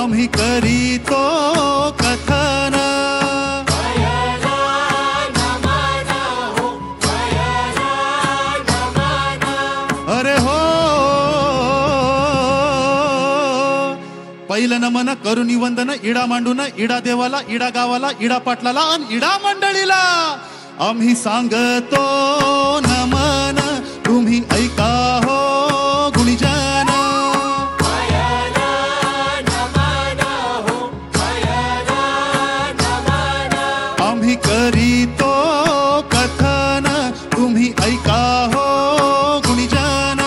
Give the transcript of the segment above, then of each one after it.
आम्ही करीतो कथन अरे हो पहिलं नमन करुणी वंदन इडा मांडून इडा देवाला इडा गावाला इडा पाटलाला आणि इडा मंडळीला आम्ही सांगतो नमन तुम्ही ऐका हो गुणीजन आम्ही करीतो कथन तुम्ही ऐका हो गुणीजन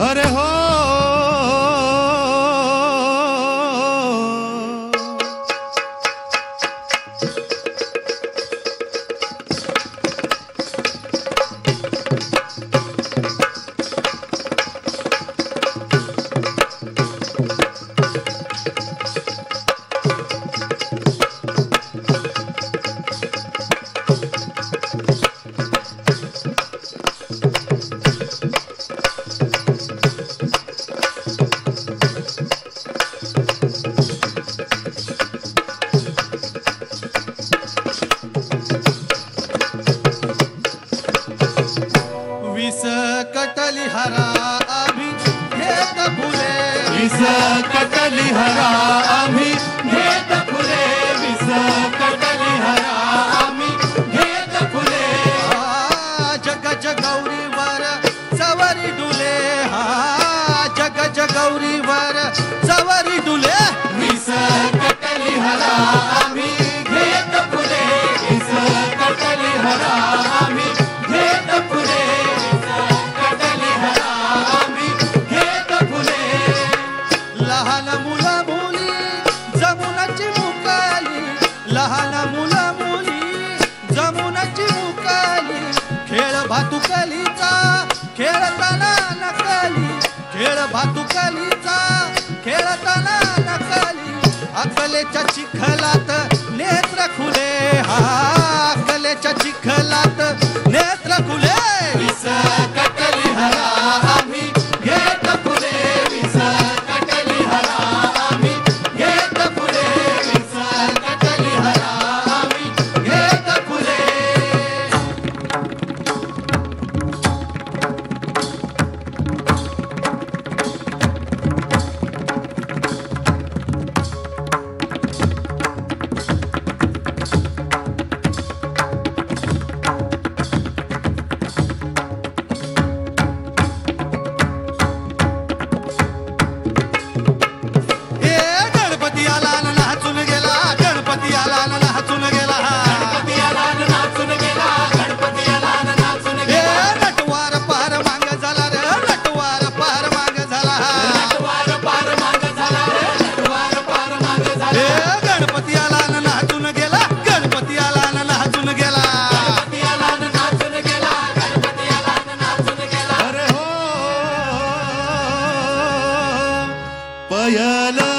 अरे हो विस कटली हरा आम्ही घेत फुले विस कटली हरा आम्ही घेत फुले विस कटली हरा आम्ही घेत फुले जग जगौरीवर सवारी डुले हा जग जगौरीवर सवारी डुले विस कटली हरा आम्ही घेत फुले विस कटली हरा आम्ही घेत फुले लहान मुला मुली जमुनाची मुकाली लहान मुला मुली जमुनाची मुकाली खेळ भातुकलीचा खेळताना नकली खेळ भातुकलीचा खेळताना नकली अकलेच्या चिखलात नेत्र खुले हा अकलेच्या चिखलात नेत्र खुले विस कटली हरा आम्ही घेत फुले विस कटली हरा आम्ही घेत फुले विस कटली हरा आम्ही घेत फुले पयला